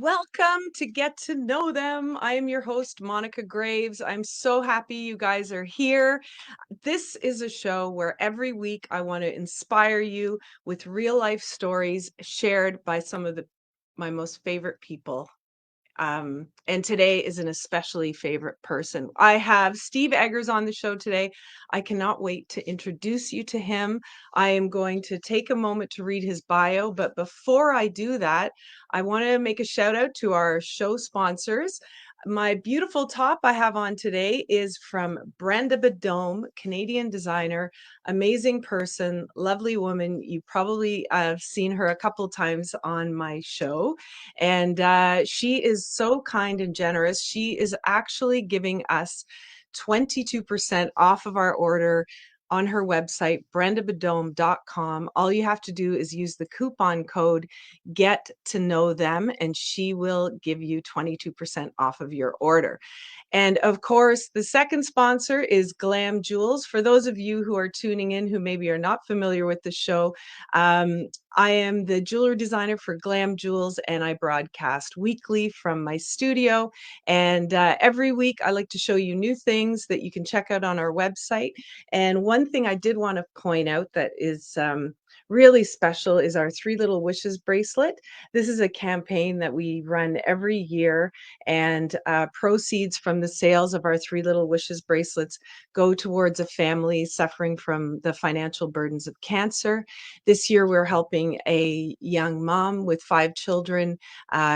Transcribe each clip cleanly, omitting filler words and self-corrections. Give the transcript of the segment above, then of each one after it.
Welcome to Get to Know Them. I am your host, Monica Graves. I'm so happy you guys are here. This is a show where every week I want to inspire you with real life stories shared by some of my most favorite people. And today is an especially favorite person. I have Steve Eggers on the show today. I cannot wait to introduce you to him. I am going to take a moment to read his bio, but before I do that, I want to make a shout out to our show sponsors. My beautiful top I have on today is from Brenda Badome, Canadian designer, amazing person, lovely woman. You probably have seen her a couple times on my show. And she is so kind and generous. She is actually giving us 22% off of our order on her website, brendabadome.com. All you have to do is use the coupon code Get to Know Them, and she will give you 22% off of your order. And of course, the second sponsor is Glam Jewels. For those of you who are tuning in who maybe are not familiar with the show, I am the jewelry designer for Glam Jewels, and I broadcast weekly from my studio. And every week, I like to show you new things that you can check out on our website. And one thing I did want to point out that is really special is our Three Little Wishes bracelet. This is a campaign that we run every year, and proceeds from the sales of our Three Little Wishes bracelets go towards a family suffering from the financial burdens of cancer. This year, we're helping a young mom with 5 children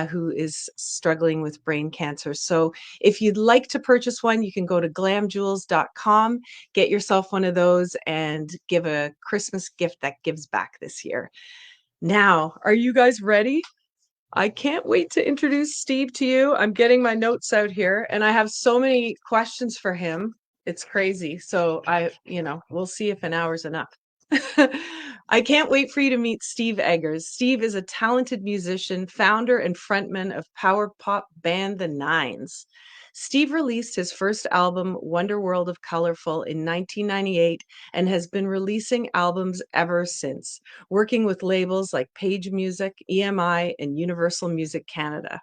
who is struggling with brain cancer. So if you'd like to purchase one, you can go to glamjewels.com, get yourself one of those, and give a Christmas gift that gives back this year. Now, are you guys ready? I can't wait to introduce Steve to you. I'm getting my notes out here, and I have so many questions for him. It's crazy. So we'll see if an hour's enough. I can't wait for you to meet Steve Eggers. Steve is a talented musician, founder and frontman of power pop band The Nines. Steve released his first album, Wonder World of Colorful, in 1998 and has been releasing albums ever since, working with labels like Page Music, EMI, and Universal Music Canada.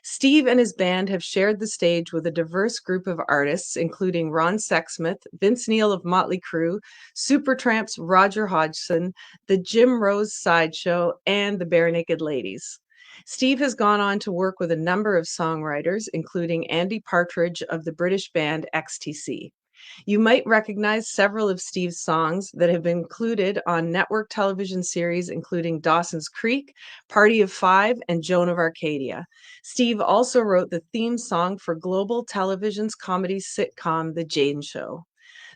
Steve and his band have shared the stage with a diverse group of artists, including Ron Sexsmith, Vince Neil of Motley Crue, Supertramp's Roger Hodgson, the Jim Rose Sideshow, and the Bare Naked Ladies. Steve has gone on to work with a number of songwriters, including Andy Partridge of the British band XTC. You might recognize several of Steve's songs that have been included on network television series, including Dawson's Creek, Party of Five, and Joan of Arcadia. Steve also wrote the theme song for Global Television's comedy sitcom, The Jane Show.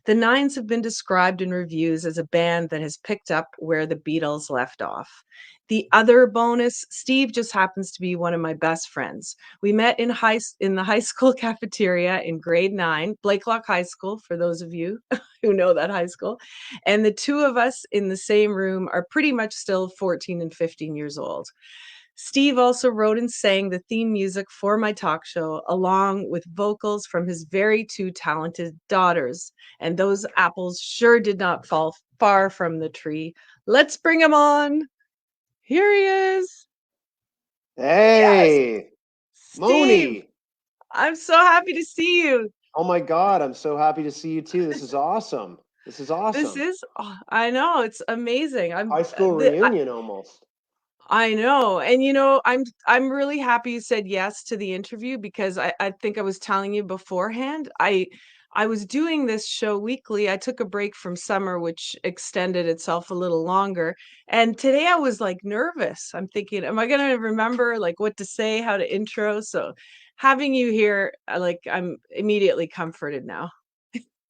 The Nines have been described in reviews as a band that has picked up where the Beatles left off. The other bonus, Steve just happens to be one of my best friends. We met in the high school cafeteria in grade 9, Blakelock High School, for those of you who know that high school. And the two of us in the same room are pretty much still 14 and 15 years old. Steve also wrote and sang the theme music for my talk show, along with vocals from his very two talented daughters. And those apples sure did not fall far from the tree. Let's bring him on. Here he is. Yes, Hey, Steve. Moni. I'm so happy to see you. Oh my God, I'm so happy to see you too. This is awesome. This is This awesome. is, I know, it's amazing. High school reunion almost. I know. And I'm really happy you said yes to the interview because I think I was telling you beforehand. I was doing this show weekly. I took a break from summer, which extended itself a little longer. And today I was like nervous. I'm thinking, am I gonna remember like what to say, how to intro? So having you here, I'm immediately comforted now.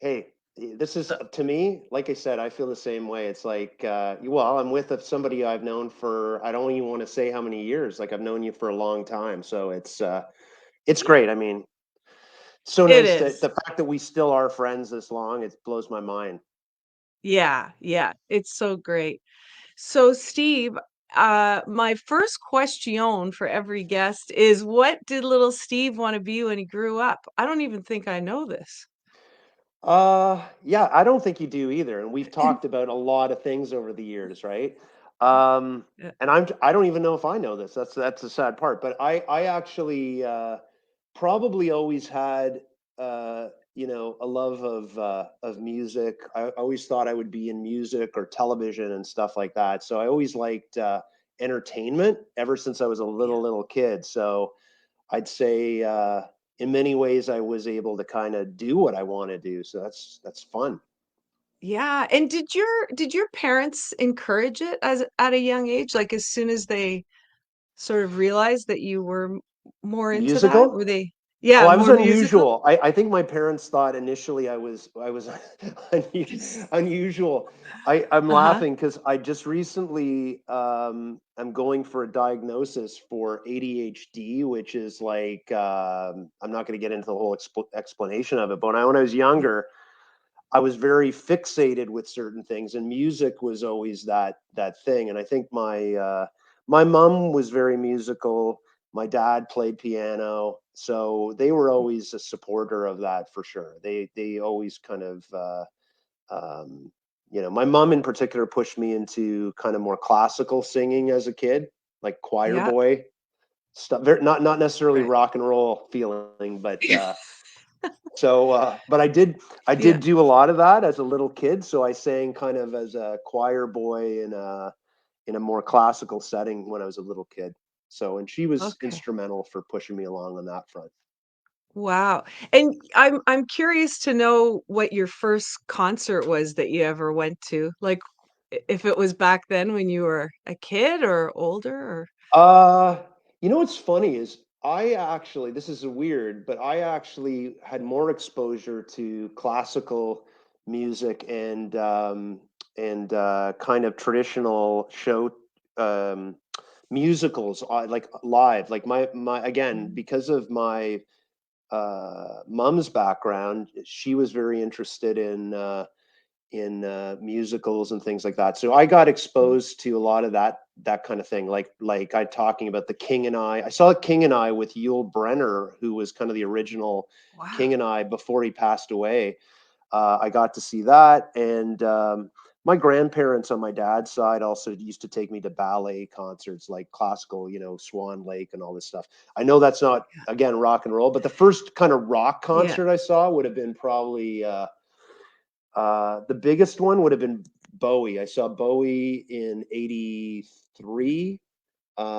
Hey, this is to me, like I said, I feel the same way. It's like, well, I'm with somebody I've known for, I don't even want to say how many years. Like I've known you for a long time. So it's great. I mean, so It nice that is. the fact that we still are friends this long, it blows my mind. Yeah, yeah. It's so great. So, Steve, my first question for every guest is what did little Steve want to be when he grew up? I don't even think I know this. Yeah, I don't think you do either. And we've talked about a lot of things over the years, right? Yeah. And I don't even know if I know this. That's the sad part. But I actually probably always had a love of music. I always thought I would be in music or television and stuff like that. So I always liked entertainment ever since I was a Yeah. little kid. So I'd say in many ways I was able to kind of do what I want to do. So that's fun. Yeah. And did your parents encourage it as at a young age? Like as soon as they sort of realized that you were more into that? Were Musical? they, Oh, yeah, I was more musical? unusual. I think my parents thought initially I was unusual. I'm Uh-huh. laughing because I just recently I'm going for a diagnosis for ADHD, which is like I'm not going to get into the whole explanation of it. But when I was Yeah. younger, I was very fixated with certain things, and music was always that thing. And I think my mom was very musical. My dad played piano, so they were always a supporter of that for sure. They always kind of um, my mom in particular pushed me into kind of more classical singing as a kid, like choir Yeah. boy stuff. Not necessarily Right. rock and roll feeling, but but I did Yeah. do a lot of that as a little kid. So I sang kind of as a choir boy in a more classical setting when I was a little kid. So, and she was Okay. instrumental for pushing me along on that front. Wow. And I'm curious to know what your first concert was that you ever went to. Like if it was back then when you were a kid or older or Uh, what's funny is I actually, this is weird, but I actually had more exposure to classical music and kind of traditional show um, musicals, like live. Like my again, Mm. because of my mom's background, she was very interested in musicals and things like that. So I got Mhm. exposed to a lot of that kind of thing. Like I talking about the King and I. I saw King and I with Yul Brenner, who was kind of the original Wow. King and I before he passed away. I got to see that, and my grandparents on my dad's side also used to take me to ballet concerts, like classical, Swan Lake and all this stuff. I know that's not again rock and roll, but the first kind of rock Yeah. concert I saw would have been probably the biggest one would have been Bowie. I saw Bowie in '83,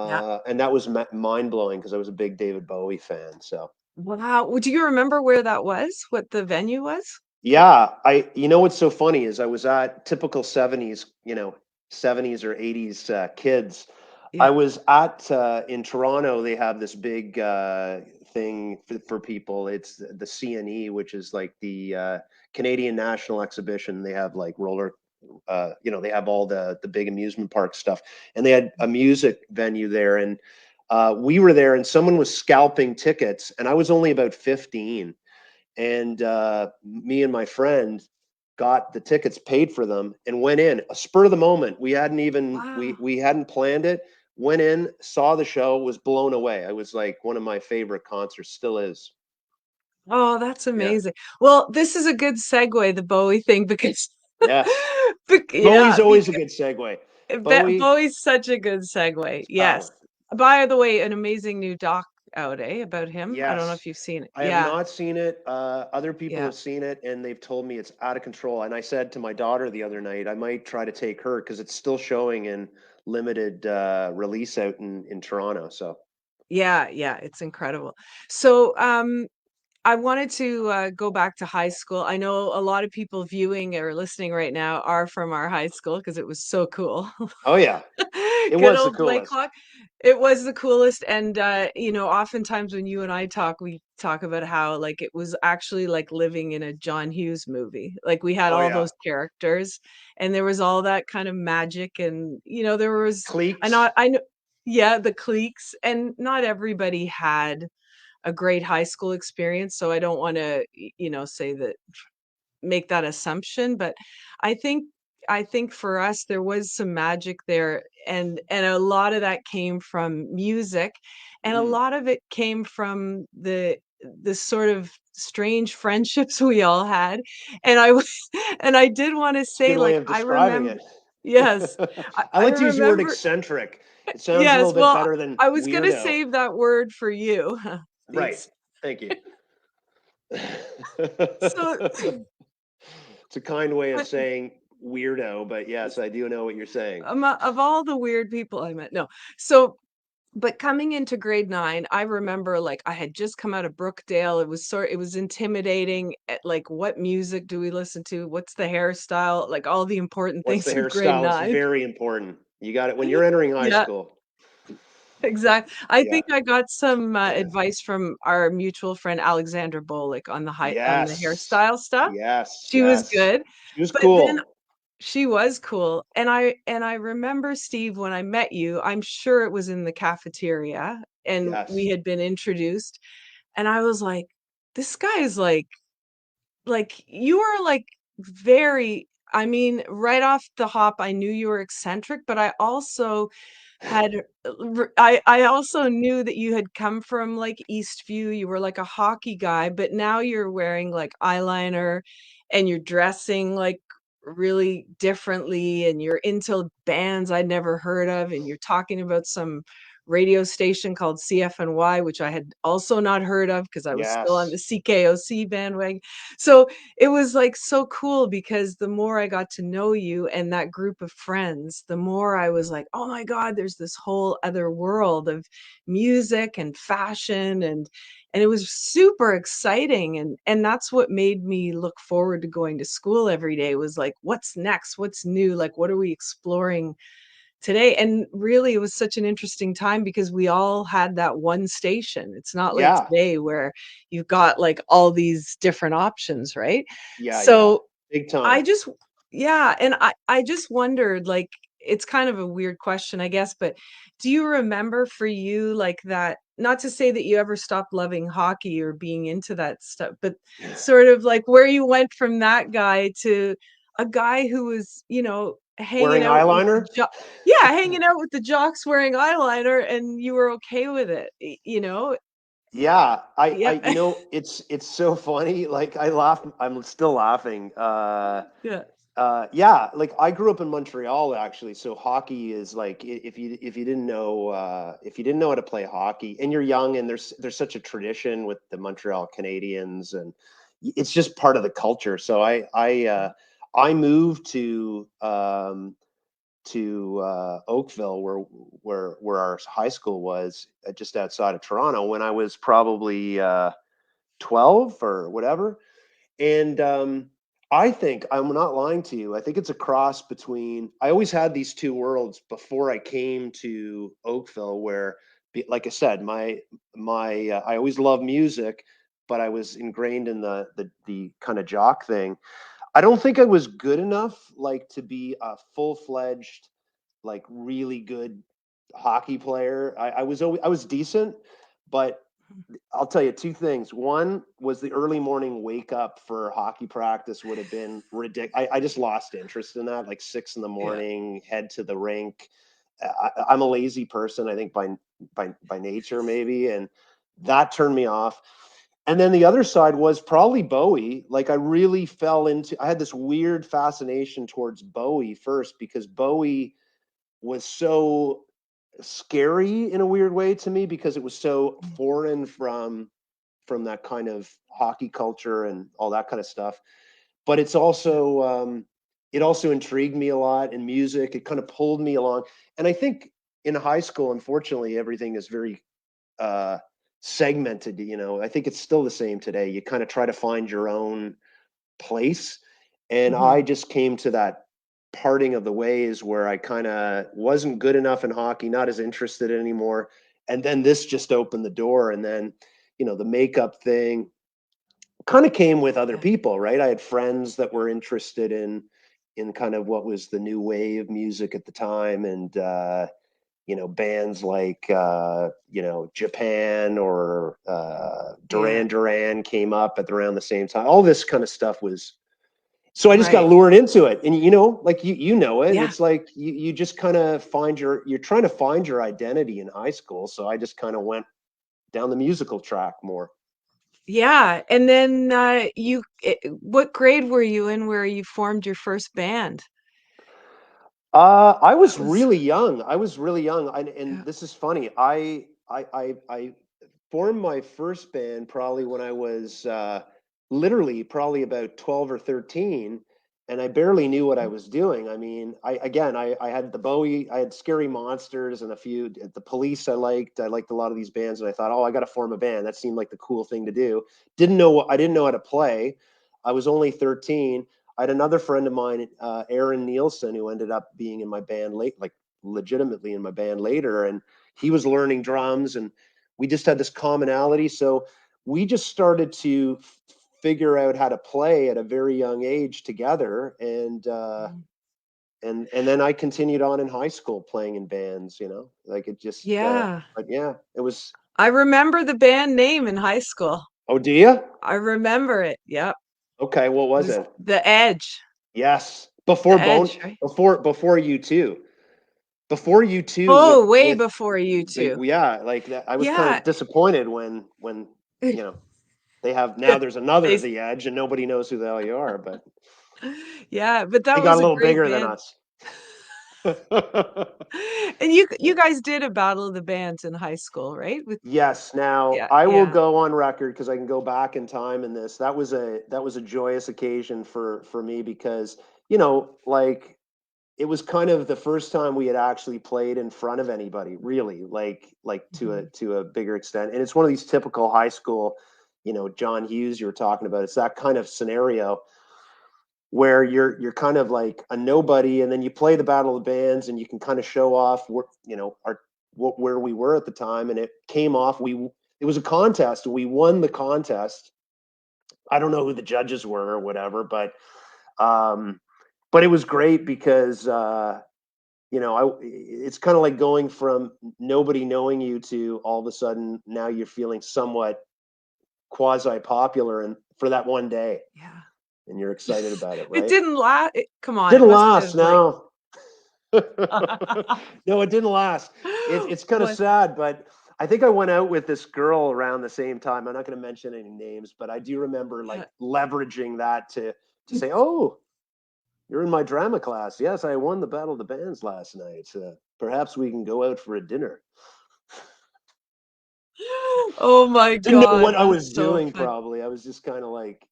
Yeah. and that was mind blowing because I was a big David Bowie fan. So Wow. Do you remember where that was? What the venue was? yeah, what's so funny is I was at typical '70s, 70s or '80s kids. I Yeah. was at in Toronto. They have this big thing for people. It's the CNE, which is like the Canadian National Exhibition. They have like they have all the big amusement park stuff, and they had a music venue there, and we were there, and someone was scalping tickets, and I was only about 15, and me and my friend got the tickets, paid for them, and went in a spur of the moment. We hadn't even we Wow. we hadn't planned it. Went in, saw the show, was blown away. I was like one of my favorite concerts, still is. Oh, that's Yeah, amazing. Well, this is a good segue, the Bowie thing, because yes. Bowie's yeah, always a good segue. Bowie, Bowie's such a good segue. Yes. oh By the way, an amazing new doc out, about him. I don't know yes. if you've seen it. I have Yeah. not seen it. Other people Yeah. have seen it, and they've told me it's out of control. And I said to my daughter the other night, I might try to take her because it's still showing in limited release out in Toronto. So, Yeah, yeah, it's incredible. So, I wanted to go back to high school. I know a lot of people viewing or listening right now are from our high school because it was so cool. oh yeah, it Good was the old Blake coolest. Clock. It was the coolest. And oftentimes when you and I talk, we talk about how like it was actually like living in a John Hughes movie. Like we had Oh all yeah, those characters and there was all that kind of magic and there was cliques. I know yeah, the cliques and not everybody had a great high school experience. So I don't want to, say that make that assumption, but I think I think for us there was some magic there and a lot of that came from music and a Hmm. lot of it came from the sort of strange friendships we all had and I and I did want to It's a say good way like of I describing remember it. Yes. I I like to use the word remember eccentric. It sounds a yes, little bit well, better than I was gonna weirdo. save that word for you. The Right. ex Thank you. so It's a kind way of but, saying weirdo, but yes, I do know what you're saying. of all the weird people I met no. So but coming into grade 9, I remember, like, I had just come out of Brookdale, it was intimidating, like, what music do we listen to? What's the hairstyle? Like, all the important What's the things in grade hairstyle? It's 9. very important. You got it when you're entering high Yeah. school. Exact I Yeah. think I got some, advice from our mutual friend Alexandra Bolick on the Yes. hairstyle stuff. Yes, She was yes. good, She was but then cool. she was cool, and I remember, Steve, when I met you, I'm sure it was in the cafeteria, and we Yes. had been introduced, and I was like, "This guy is you are, like, very" I mean, right off the hop, I knew you were eccentric, but I also had I also knew that you had come from, like, Eastview, you were, like, a hockey guy, but now you're wearing, like, eyeliner, and you're dressing, like, really differently, and you're into bands I'd never heard of, and you're talking about some radio station called CFNY, which I had also not heard of because I was still on Yes. the CKOC bandwagon. So, it was, like, so cool because the more I got to know you and that group of friends, the more I was like, "Oh my god, there's this whole other world of music and fashion," and it was super exciting, and that's what made me look forward to going to school every day was like, "What's next? What's new? Like, what are we exploring today?" And really, it was such an interesting time because we all had that one station. It's not like Yeah. today where you've got, like, all these different options, right? Yeah, yeah. So Big I time. just yeah, and I just wondered, like, it's kind of a weird question, I guess, but do you remember for you, like, that not to say that you ever stopped loving hockey or being into that stuff, but sort of like where you went from that guy to a guy who was, hanging Wearing out with the eyeliner? yeah, hanging out with the jocks wearing eyeliner and you were okay with it, you know? Yeah, I Yeah. it's so funny, like, I laugh I'm still laughing, Yeah. yeah, like, I grew up in Montreal, actually, so hockey is, like, I if you didn't know how to play hockey and you're young and there's such a tradition with the Montreal Canadiens, and it's just part of the culture, so I moved to Oakville, where our high school was, just outside of Toronto, when I was probably 12 or whatever. And I think I'm not lying to you. I think it's a cross between. I always had these two worlds before I came to Oakville, where, like I said, my I always loved music, but I was ingrained in the kind of jock thing. I don't think I was good enough, like, to be a full-fledged, like, really good hockey player. I was decent, but I'll tell you two things. One was the early morning wake up for hockey practice would have been ridiculous. I just lost interest in that. Like 6 in the Yeah. morning, head to the rink. I'm a lazy person, I think by nature maybe, and that turned me off. And then the other side was probably Bowie. Like, I really fell into. I had this weird fascination towards Bowie first because Bowie was so scary in a weird way to me because it was so Mm, foreign from that kind of hockey culture and all that kind of stuff. But yeah. it also intrigued me a lot in music. It kind of pulled me along. And I think in high school, unfortunately, everything is very uh, segmented. I think it's still the same today. You kind of try to find your own place. And I Mhm. just came to that parting of the ways where I kind of wasn't good enough in hockey, not as interested anymore. And then this just opened the door. And then, the makeup thing kind of came with other Yeah. people, right? I had friends that were interested in kind of what was the new wave music at the time. And, bands like, Japan or Yeah. Duran Duran came up at around the same time. All this kind of stuff was so I just got Right. lured into it. And like you know it. Yeah. It's like you just kind of you're trying to find your identity in high school. So I just kind of went down the musical track more. Yeah, and then, what grade were you in where you formed your first band? I That was was really young. I was really young, and yeah. this is funny. I formed my first band probably when I was literally probably about 12 or 13, and I barely knew what I Mm. was doing. I mean, I had the Bowie, I had Scary Monsters and a few the Police I liked. I liked a lot of these bands, and I thought, oh, I got to form a band. That seemed like the cool thing to do. I didn't know how to play. I was only 13. I had another friend of mine, Aaron Nielsen, who ended up being in my band late, like legitimately in my band later, and he was learning drums, and we just had this commonality. So we just started to figure out how to play at a very young age together, Mm. and then I continued on in high school playing in bands. Like it just. Yeah. But yeah, it was. I remember the band name in high school. Oh, do you? I remember it. Yep. Okay, what It was was it? The Edge. Yes, The Edge, right? before you two. Before you two with Oh, way before you two. yeah, like that. I was kind Yeah. of disappointed when you know they have now there's another They the edge and nobody knows who the hell you are, but yeah, but they that got was a a little great bigger than band. us. And you guys did a battle of the bands in high school, right? With Yes, now yeah, I will yeah. go on record because I can go back in time in this. That was a joyous occasion for me because like it was kind of the first time we had actually played in front of anybody, really, like to a Mhm. to a bigger extent. And it's one of these typical high school, John Hughes you were talking about. It's that kind of scenario where you're kind of like a nobody, and then you play the battle of the bands, and you can kind of show off where we were at the time, and it came off. It was a contest. We won the contest. I don't know who the judges were or whatever, um, but it was great because it's kind of like going from nobody knowing you to all of a sudden now you're feeling somewhat quasi popular and for that one day, Yeah. and you're excited about it, It right? didn't last. Come on, it Didn't must last, have like no. No, it didn't last. It's kind of what? sad, but I think I went out with this girl around the same time. I'm not going to mention any names, but I do remember like Yeah. leveraging that to say, "Oh, you're in my drama class. Yes, I won the Battle of the Bands last night. Perhaps we can go out for a dinner." Oh my Didn't know God, what I that's was so doing. fun. Probably I was just kind of like,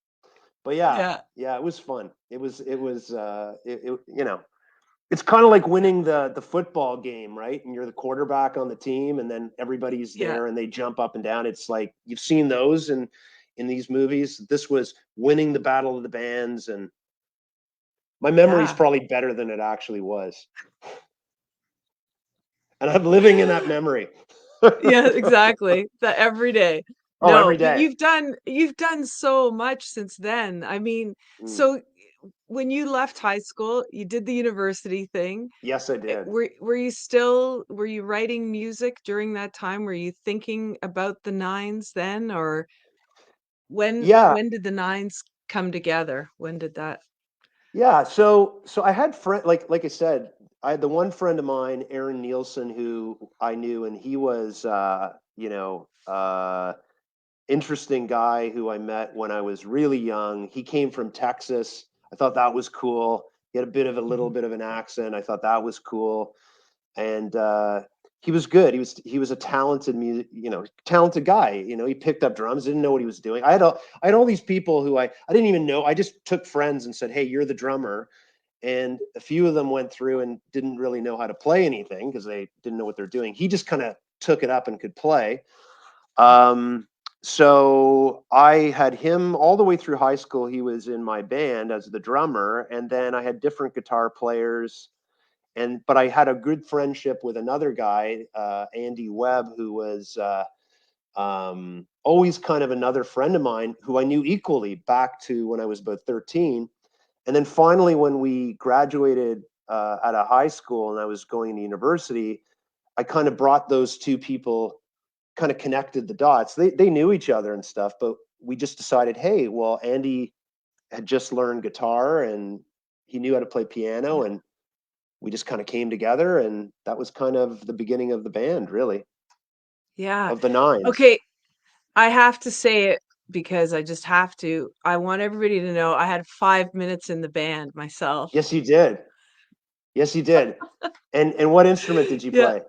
but yeah, Yeah. yeah, it was fun. It's kind of like winning the football game, right? And you're the quarterback on the team, and then everybody's Yeah. there and they jump up and down. It's like you've seen those in these movies. This was winning the Battle of the Bands, and my memory's Yeah. probably better than it actually was, and I'm living in that memory. Yeah, exactly. That every day. Oh, No, every but day. you've done so much since then. I mean, Mm. so when you left high school, you did the university thing. Yes, I did. Were you writing music during that time? Were you thinking about the nines then, or Yeah, when did the nines come together? When did that? yeah. So I had friend like I said, I had the one friend of mine, Aaron Nielsen, who I knew, and he was interesting guy who I met when I was really young. He came from Texas. I thought that was cool. He had a little Mhm. bit of an accent. I thought that was cool, and he was good. He was a talented talented guy. He picked up drums, didn't know what he was doing. I had all these people who I didn't even know. I just took friends and said, "Hey, you're the drummer." And a few of them went through and didn't really know how to play anything because they didn't know what they're doing. He just kind of took it up and could play. Um, so I had him all the way through high school. He was in my band as the drummer, and then I had different guitar players. But I had a good friendship with another guy, Andy Webb, who was always kind of another friend of mine who I knew equally back to when I was about 13. And then finally, when we graduated out of high school and I was going to university, I kind of brought those two people, kind of connected the dots. They knew each other and stuff, but we just decided, hey, well, Andy had just learned guitar and he knew how to play piano, Yeah. and we just kind of came together, and that was kind of the beginning of the band, really, Yeah. of the nines. Okay, I have to say it because I just have to. I want everybody to know I had 5 minutes in the band myself. Yes, you did. Yes, you did. And what instrument did you Yeah, play?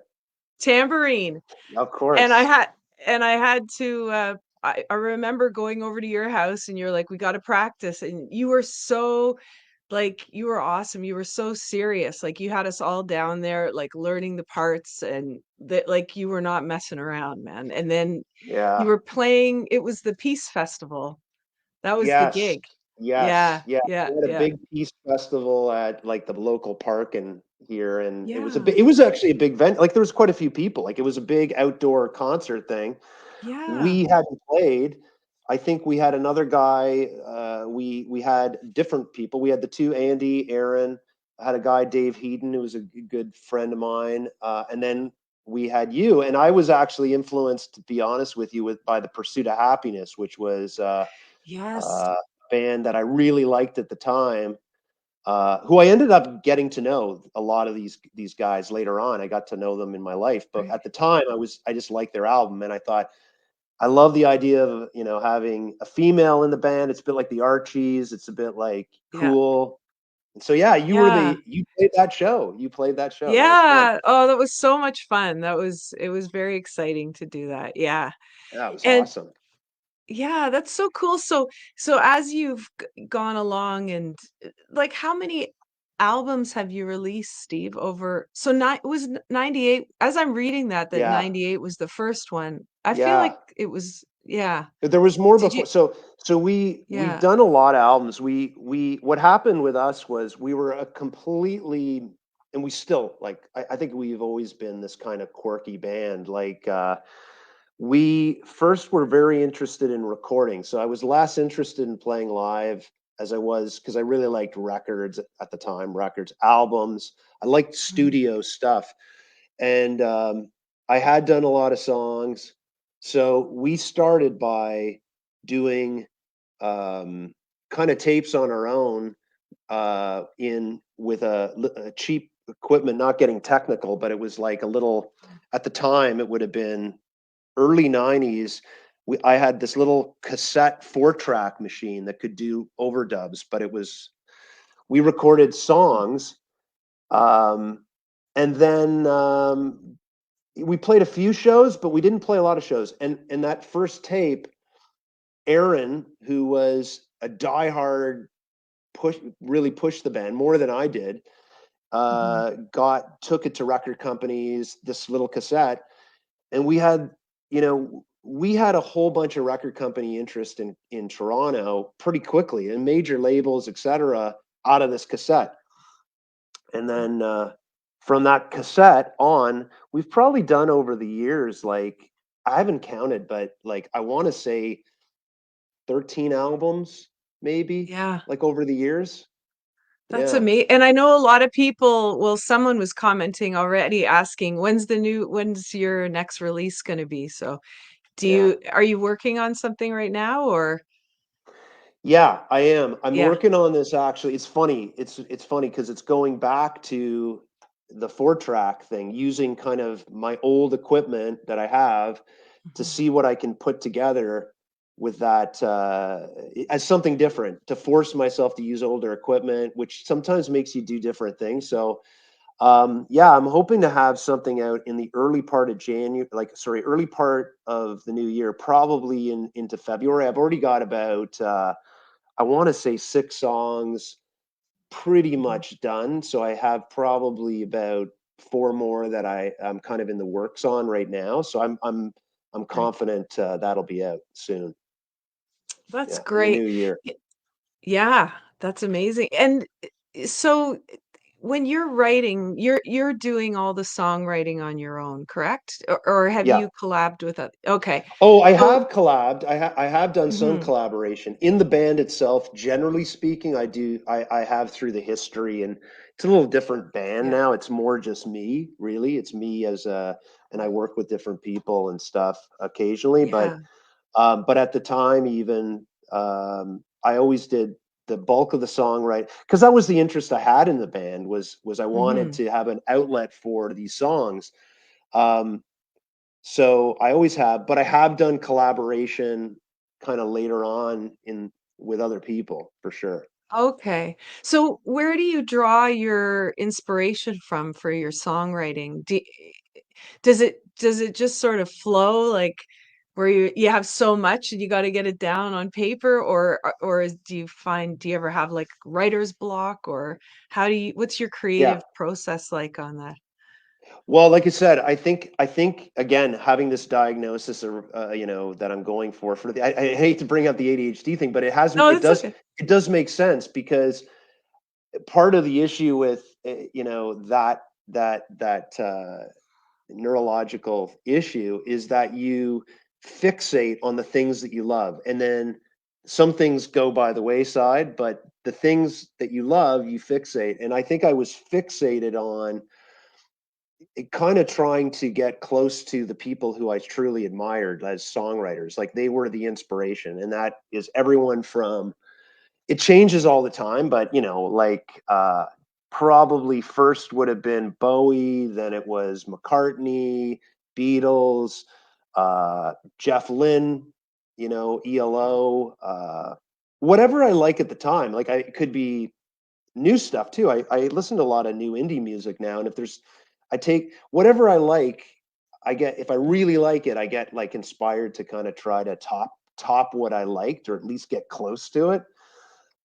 tambourine. Of And I course. had and I had to I remember going over to your house and you're like, we got to practice. And you were so like you were awesome. You were so serious. Like you had us all down there like learning the parts and that like you were not messing around, man. And then you Yeah. were playing, it was the Peace Festival. That was the Yes. gig. Yes. Yeah, Yeah. yeah, We had a yeah. big peace festival at like the local park in here, and Yeah. it was actually a big event. Like there was quite a few people. Like it was a big outdoor concert thing. Yeah. We hadn't played. I think we had another guy. We had different people. We had the two Andy, Aaron. I had a guy Dave Heaton, who was a good friend of mine, and then we had you. And I was actually influenced, to be honest with you, with by the Pursuit of Happiness, which was Yes. a band that I really liked at the time. Who I ended up getting to know a lot of these guys later on. I got to know them in my life, but Right. at the time, I just liked their album, and I thought I love the idea of, having a female in the band. It's a bit like the Archies. It's a bit like Yeah. cool. And so yeah, Yeah. you played that show. You played that show. That was fun. Yeah. Oh, that was so much fun. It was very exciting to do that. Yeah. That was And awesome. yeah, that's so cool. So as you've gone along and like how many albums have you released, Steve? Over so nine it was 98 as I'm reading that Yeah. 98 was the first one. I feel like Yeah. it was yeah. There was more Did you before. So we've yeah. done a lot of albums. We what happened with us was we were a completely, and we still like, I think we've always been this kind of quirky band. Like we first were very interested in recording. So I was less interested in playing live as I was, because I really liked records at the time, records, albums. I liked Mhm. studio stuff. And I had done a lot of songs. So we started by doing um, kind of tapes on our own, in with a cheap equipment, not getting technical, but it was like a little, at the time, it would have been early 90s. I had this little cassette 4-track machine that could do overdubs, but we recorded songs. Um, and then we played a few shows, but we didn't play a lot of shows. And that first tape, Aaron, who was a diehard really pushed the band more than I did, Mhm. took it to record companies, this little cassette, and we had a whole bunch of record company interest in Toronto pretty quickly, and major labels, etc., out of this cassette. And then from that cassette on, we've probably done over the years, like, I haven't counted, but like I want to say 13 albums, maybe, Yeah. like over the years. That's Yeah, amazing. And I know a lot of people, well, someone was commenting already asking, when's your next release going to be? So yeah. are you working on something right now or Yeah, I am. I'm yeah. working on this actually. It's funny. It's funny because it's going back to the 4-track thing, using kind of my old equipment that I have to Mhm. see what I can put together with that, as something different, to force myself to use older equipment, which sometimes makes you do different things. So yeah, I'm hoping to have something out in the early part of January, like, sorry, early part of the new year, probably into February. I've already got about I want to say 6 songs pretty Mhm. much done. So I have probably about four more that I'm kind of in the works on right now. So I'm Right. confident that'll be out soon. That's Yeah, in the great. new year. Y- Yeah, that's amazing. And so when you're writing, you're doing all the songwriting on your own, correct? Or have Yeah. you collabed with okay. Oh, I So have collabed. I have done some mhm. collaboration in the band itself. Generally speaking, I have through the history, and it's a little different band Yeah. now. It's more just me, really. It's me and I work with different people and stuff occasionally. Yeah. But at the time, even I always did the bulk of the songwriting, because that was the interest I had in the band, was I wanted Mhm. to have an outlet for these songs. Um, so I always have, but I have done collaboration kind of later on in with other people for sure. Okay. So where do you draw your inspiration from for your songwriting? Does it just sort of flow like where you have so much and you got to get it down on paper do you ever have like writer's block or what's your Yeah. creative process like on that? Well, like I said, I think again, having this diagnosis, that I'm going for I hate to bring up the ADHD thing, but No, it it's does, okay. it does make sense because part of the issue with, that neurological issue is that you fixate on the things that you love, and then some things go by the wayside, but the things that you love, you fixate. And I think I was fixated on kind of trying to get close to the people who I truly admired as songwriters. Like they were the inspiration, and that is everyone from, it changes all the time, but probably first would have been Bowie, then it was McCartney, Beatles, Jeff Lynne, ELO, whatever I like at the time. Like I it could be new stuff too. I listen to a lot of new indie music now, and if there's, I take whatever I like. I get, if I really like it, I get like inspired to kind of try to top what I liked, or at least get close to it.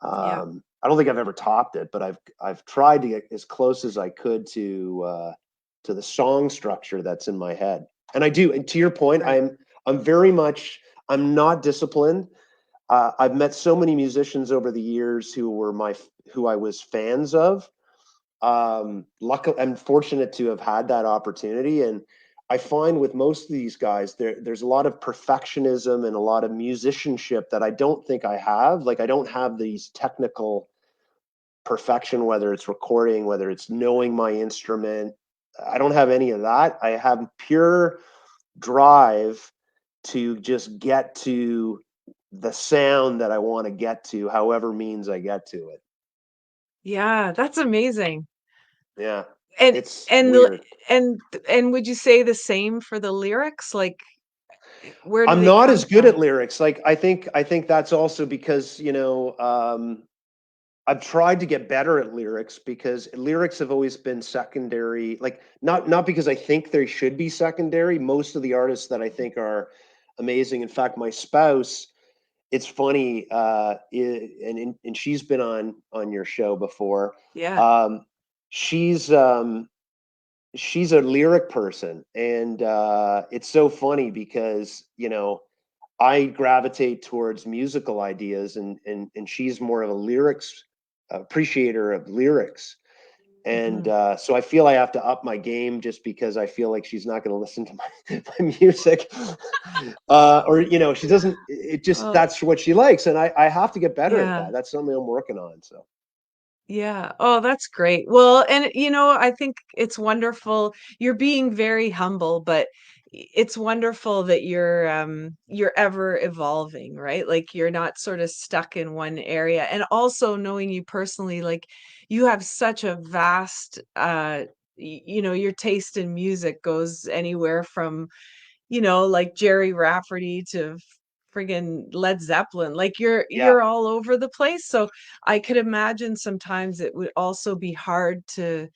Yeah, I don't think I've ever topped it, but I've tried to get as close as I could to the song structure that's in my head. And I do. And to your point, right. I'm very much, I'm not disciplined. I've met so many musicians over the years who I was fans of. Luckily, I'm fortunate to have had that opportunity, and I find with most of these guys, there's a lot of perfectionism and a lot of musicianship that I don't think I have. Like I don't have these technical perfection, whether it's recording, whether it's knowing my instrument. I don't have any of that. I have pure drive to just get to the sound that I want to get to, however means I get to it. Yeah, that's amazing. Yeah, And it's and the weird. and would you say the same for the lyrics? Like where do I'm they not come as good at from? lyrics. Like I think that's also because, I've tried to get better at lyrics because lyrics have always been secondary. Like not because I think they should be secondary. Most of the artists that I think are amazing. In fact, my spouse, it's funny, and she's been on your show before. Yeah. Um, she's she's a lyric person, and it's so funny because I gravitate towards musical ideas, and she's more of a lyrics appreciator of lyrics. And Mhm. so I feel I have to up my game just because I feel like she's not going to listen to my music, or she doesn't. It just, Oh, that's what she likes, and I have to get better at yeah. that. That's something I'm working on. So Yeah. Oh, that's great. Well, and I think it's wonderful. You're being very humble, but it's wonderful that you're ever evolving, right? Like you're not sort of stuck in one area. And also knowing you personally, like you have such a vast your taste in music goes anywhere from like Jerry Rafferty to friggin' Led Zeppelin. Like yeah, you're all over the place. So I could imagine sometimes it would also be hard to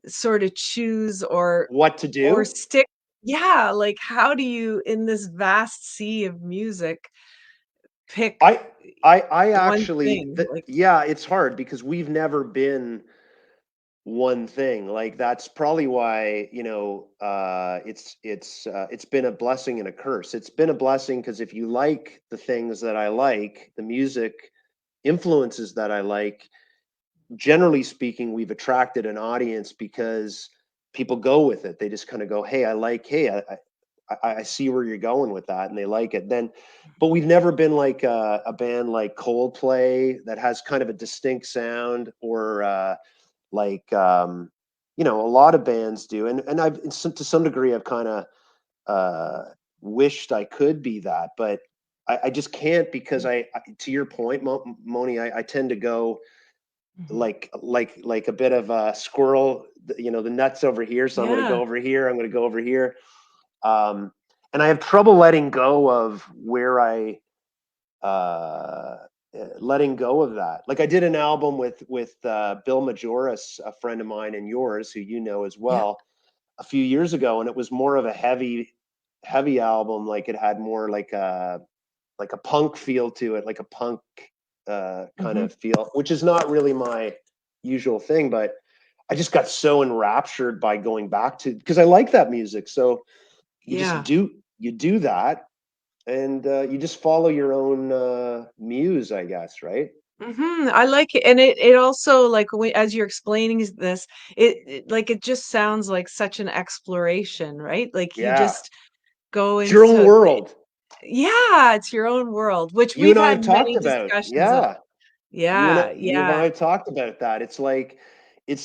sort of choose what to or do? stick. Yeah, like how do you in this vast sea of music pick I I one actually, thing? Like yeah, it's hard because we've never been one thing. Like that's probably why, it's been a blessing and a curse. It's been a blessing because if you like the things that I like, the music influences that I like, generally speaking, we've attracted an audience because people go with it. They just kind of go, "Hey, I see where you're going with that," and they like it. Then, but we've never been like a band like Coldplay that has kind of a distinct sound, or like a lot of bands do. And I've, to some degree, I've kind of uh, wished I could be that, but I just can't because to your point, Moni, I tend to go Mhm. like a bit of a squirrel. The nuts over here, so I'm going to go Yeah. over here. I'm going to go over here, and I have trouble letting go of where I uh, letting go of that. Like I did an album with Bill Majoris, a friend of mine and yours, who you know as Yeah. well, a few years ago, and it was more of a heavy album. Like it had more like a punk feel to it, like a punk kind Hmm. of feel, which is not really my usual thing, but I just got so enraptured by going back to, because I like that music. So you just Yeah. do you do that, and you just follow your own muse, I guess, right? I like it, and it also like as you're explaining this, like it just sounds like such an exploration, right? Like you Yeah, just go it's your own into world. yeah, it's your own world, which You we've and I had have talked many about, discussions of. yeah. Yeah, You and I yeah, have talked about that. It's yeah.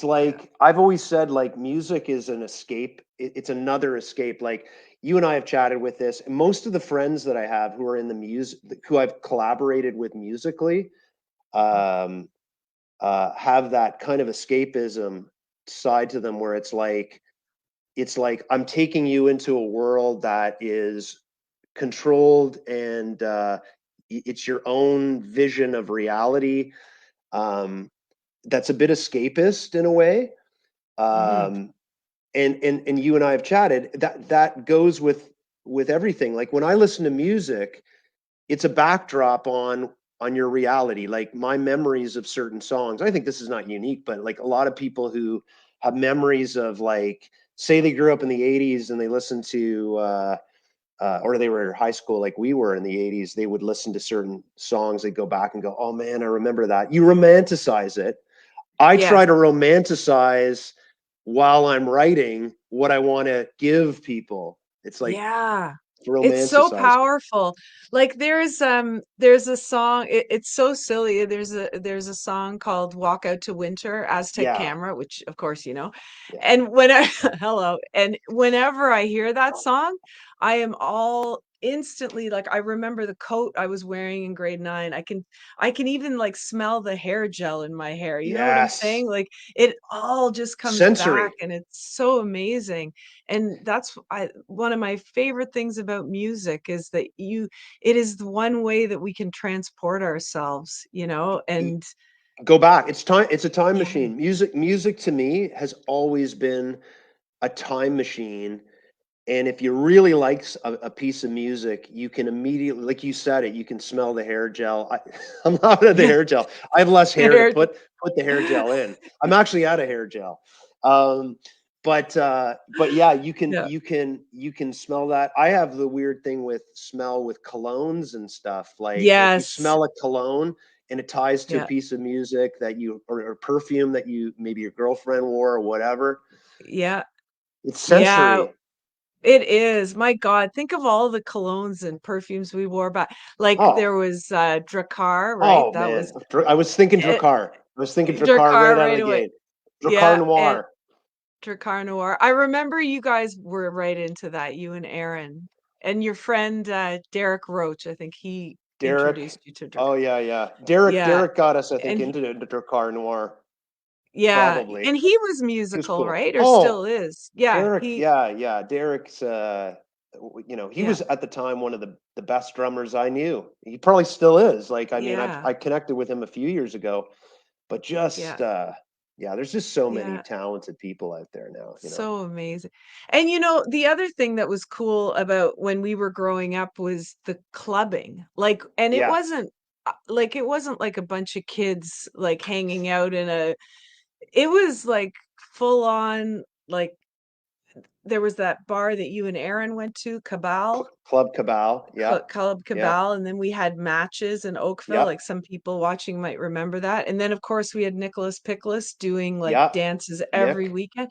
like I've always said, like music is an escape. It's another escape. Like you and I have chatted with this. And most of the friends that I have who are in the music, who I've collaborated with musically, Mhm. um, have that kind of escapism side to them, where it's like I'm taking you into a world that is controlled, and it's your own vision of reality. Um, that's a bit escapist in a way. Mhm. Um, and you and I have chatted. That goes with everything. Like when I listen to music, it's a backdrop on your reality. Like my memories of certain songs. I think this is not unique, but like a lot of people who have memories of, like, say they grew up in the '80s and they listened to or they were in high school like we were in the '80s, they would listen to certain songs. They'd go back and go, oh man, I remember that. You romanticize it. I try Yes. to romanticize while I'm writing what I want to give people. It's like Yeah. It's so romanticize it. powerful. Like there's a song, it's so silly. There's a song called Walk Out to Winter, Aztec Yeah, Camera, which of course you know. yeah, And when I hello, and whenever I hear that song, I am all instantly like I remember the coat I was wearing in grade 9. I can even like smell the hair gel in my hair. You know what I'm yes. saying? Like it all just comes back Sensory. and it's so amazing. And that's one of my favorite things about music is that it is the one way that we can transport ourselves, and Go back. It's time. It's a time yeah. machine. Music to me has always been a time machine. And if you really like a piece of music, you can immediately, like you said it, you can smell the hair gel. I'm out of the Yeah. hair gel. I have less hair to There- put the hair gel in. I'm actually out of hair gel. Um, but yeah, Yeah. you can smell that. I have the weird thing with smell with colognes and stuff. Like if you Yes. smell a cologne and it ties to a Yeah. piece of music that you, or perfume that you, maybe your girlfriend wore or whatever, Yeah. it's Yeah. sensory. It is. My God, think of all the colognes and perfumes we wore back. Like Oh, there was Drakkar, right? oh That man, was I was thinking it, Drakkar. I was thinking Drakkar right Drakkar out of right the away. gate. Drakkar Yeah, and Noir. Drakkar Noir. I remember you guys were right into that, you and Aaron. And your friend Derek Roach, I think he Derek. introduced you to Oh Drakkar. yeah, yeah. Derek. Yeah. Derek got us, I think, And into the Drakkar Noir. yeah, Probably. and he was He was musical, cool. right? Or still Oh, is. Yeah, Derek. Yeah, yeah. Derek's. He yeah, was at the time one of the best drummers I knew. He probably still is. Like, I mean, yeah, I connected with him a few years ago, but yeah, just yeah, there's just so many yeah. talented people out there now. So amazing. And the other thing that was cool about when we were growing up was the clubbing. Like, and Yeah. it wasn't like a bunch of kids like hanging out it was like full on, like there was that bar that you and Aaron went to, Cabal. Club Cabal. Yeah. Club Yeah. Cabal, and then we had matches in Oakville, like Yep. some people watching might remember that. And then of course we had Nicholas Pickles doing like Yep. dances every Nick. weekend.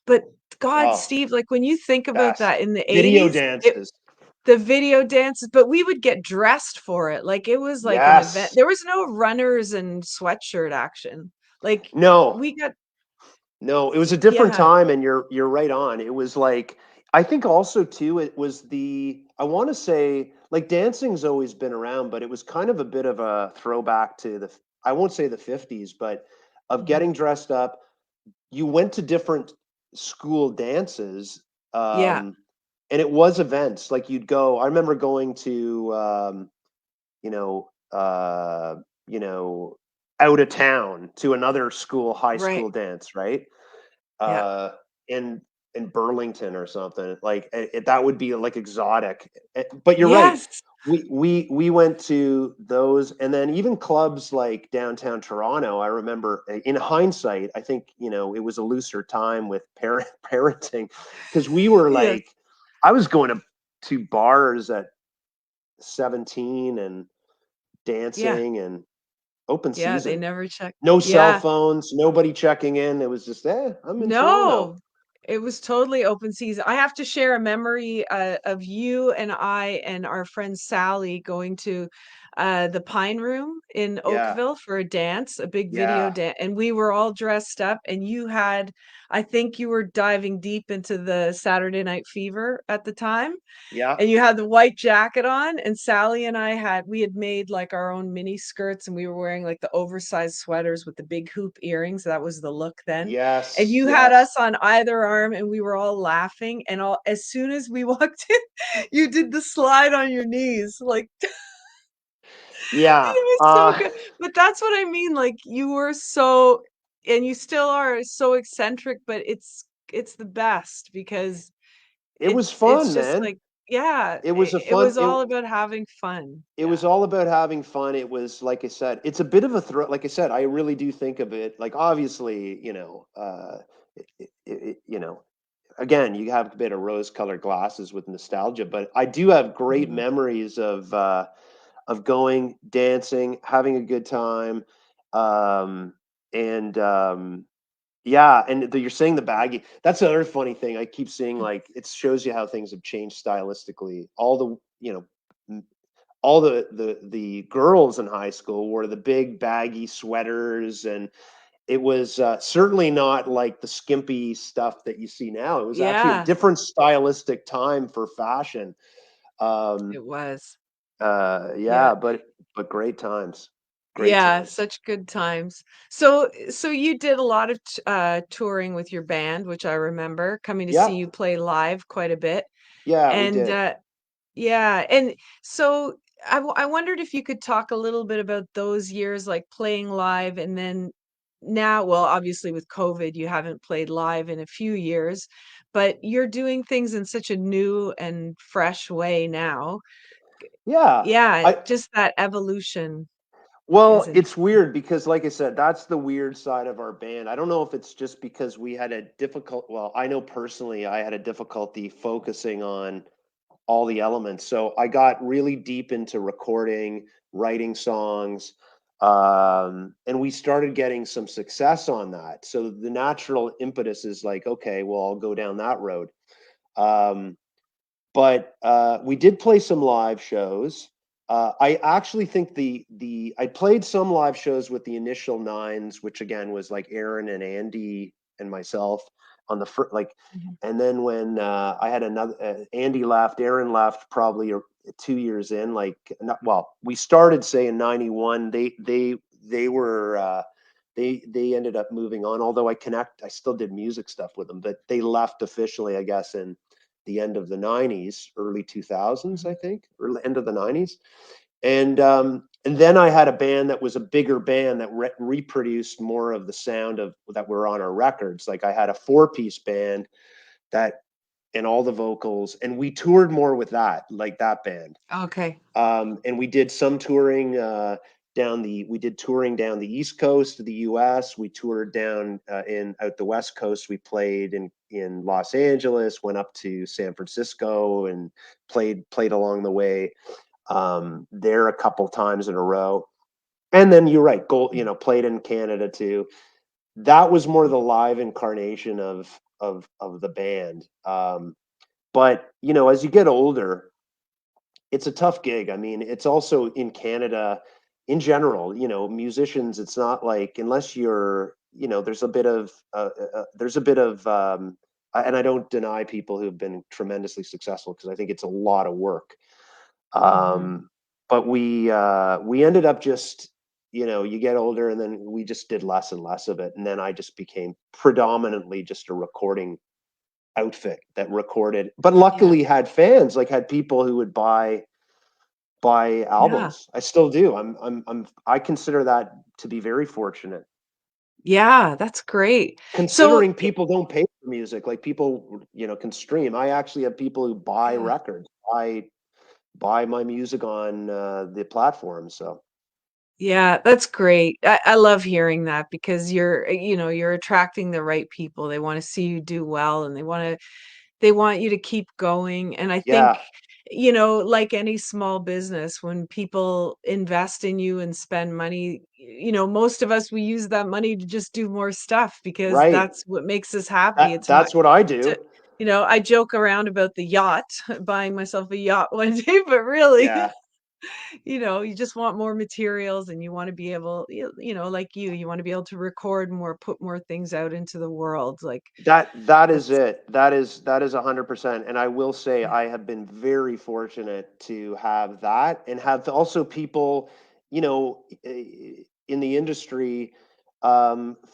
But God, Oh, Steve, like when you think about best. that in the Video 80s, dances. the video dances, but we would get dressed for it. Like it was like an event. Yes. There was no runners and sweatshirt action. Like No. we got, No, it was a different yeah, time, and you're right on. It was like, I think also too, it was I want to say, like, dancing's always been around, but it was kind of a bit of a throwback to I won't say the '50s, but of mhm, getting dressed up. You went to different school dances, yeah, um, and it was events. Like you'd go. I remember going to you know, you know, out of town to another school, high Right. school dance, right? Yeah. uh in Burlington or something. Like that would be like exotic. But you're right. Yes. We went to those, and then even clubs like downtown Toronto. I remember, in hindsight, I think, it was a looser time with parenting, because we were Yes. like, I was going to bars at 17 and Yeah. dancing and open Yeah, they season. never check. No cell Yeah. phones, nobody checking in. It was just, I'm in Toronto. No, it was totally open season. I have to share a memory of you and I and our friend Sally going to the Pine Room in Yeah, Oakville for a dance, a big video yeah, dance, and we were all dressed up. And you had, I think you were diving deep into the Saturday Night Fever at the time, yeah, and you had the white jacket on, and Sally and we had made like our own mini skirts, and we were wearing like the oversized sweaters with the big hoop earrings. That was the look then. And yes, you had yes, us on either arm, and we were all laughing, and all as soon as we walked in, you did the slide on your knees like yeah. it was so good. But that's what I mean, like you were so, and you still are so eccentric, but it's the best because It was it's fun, just man. like, yeah, It was a it fun. was all about having fun. It Yeah. was all about having fun. It was, like I said, it's a bit of a thrill. Like I said, I really do think of it like, obviously, again, you have a bit of rose-colored glasses with nostalgia, but I do have great Mhm. memories of going dancing, having a good time, um, and yeah, and you're saying the baggy. That's another funny thing. I keep seeing, like, it shows you how things have changed stylistically. All the all the girls in high school wore the big baggy sweaters, and it was certainly not like the skimpy stuff that you see now. It was actually a Yeah, different stylistic time for fashion. Um, it was. Yeah. yeah, but great times, great Yeah, times. such good times. So you did a lot of touring with your band, which I remember coming to see Yeah, you play live quite a bit. yeah, we And did. yeah, and so I wondered if you could talk a little bit about those years, like playing live, and then now, well, obviously with COVID, you haven't played live in a few years, but you're doing things in such a new and fresh way now. Yeah, Yeah, I just that evolution is Well, it's interesting. weird because, like I said, that's the weird side of our band. I don't know if it's just because we had a well, I know personally I had a difficulty focusing on all the elements. So I got really deep into recording, writing songs, and we started getting some success on that. So the natural impetus is like, okay, well, I'll go down that road. Um, but we did play some live shows. I actually think I played some live shows with the Initial Nines, which again was like Aaron and Andy and myself on the first, like, Mhm. and then when I had another, Andy left, Aaron left probably 2 years in, like, not, well, we started say in '91. They were. They ended up moving on. Although I still did music stuff with them, but they left officially, I guess, in the end of the '90s, early 2000s, I Mhm. think, or end of the '90s. And then I had a band that was a bigger band that reproduced more of the sound of that were on our records. Like I had a four-piece band that and all the vocals, and we toured more with that, like that band. Okay. And we did some touring we did touring down the East Coast of the US. We toured down in out the West Coast. We played in Los Angeles, went up to San Francisco and played along the way there a couple times in a row. And then you're right, played in Canada too. That was more the live incarnation of the band. But as you get older, it's a tough gig. I mean, it's also in Canada in general, musicians, it's not like, unless there's a bit of, and I don't deny people who've been tremendously successful because I think it's a lot of work. Mhm. Um, but we ended up just, you get older and then we just did less and less of it. And then I just became predominantly just a recording outfit that recorded, but Yeah. luckily had fans, like had people who would buy Yeah. albums. I still do. I consider that to be very fortunate. Yeah, that's great. So Considering people don't pay for music, like people, can stream. I actually have people who buy yeah. records, buy my music on the platform. So Yeah, that's great. I love hearing that because you're attracting the right people. They wanna see you do well, and they want you to keep going, and I think, yeah, like any small business, when people invest in you and spend money, most of us, we use that money to just do more stuff because right. that's what makes us happy. That It's not that's what I to do. I joke around about the yacht, buying myself a yacht one day, but really Yeah. you just want more materials and you want to be able, like you want to be able to record more, put more things out into the world. Like That is that's, it. That is 100%. And I will say yeah. I have been very fortunate to have that and have also people, in the industry,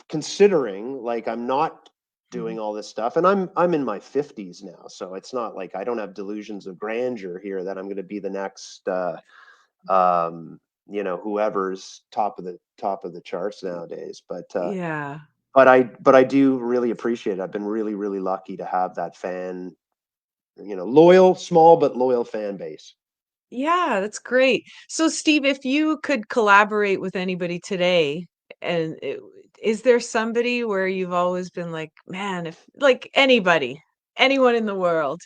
considering like I'm not Mhm. doing all this stuff, and I'm in my 50s now, so it's not like I don't have delusions of grandeur here that I'm going to be the next um, whoever's top of the charts nowadays. Yeah. But I do really appreciate it. I've been really, really lucky to have that fan, loyal, small but loyal fan base. Yeah, that's great. So Steve, if you could collaborate with anybody today, and is there somebody where you've always been like, man, if like anybody, anyone in the world,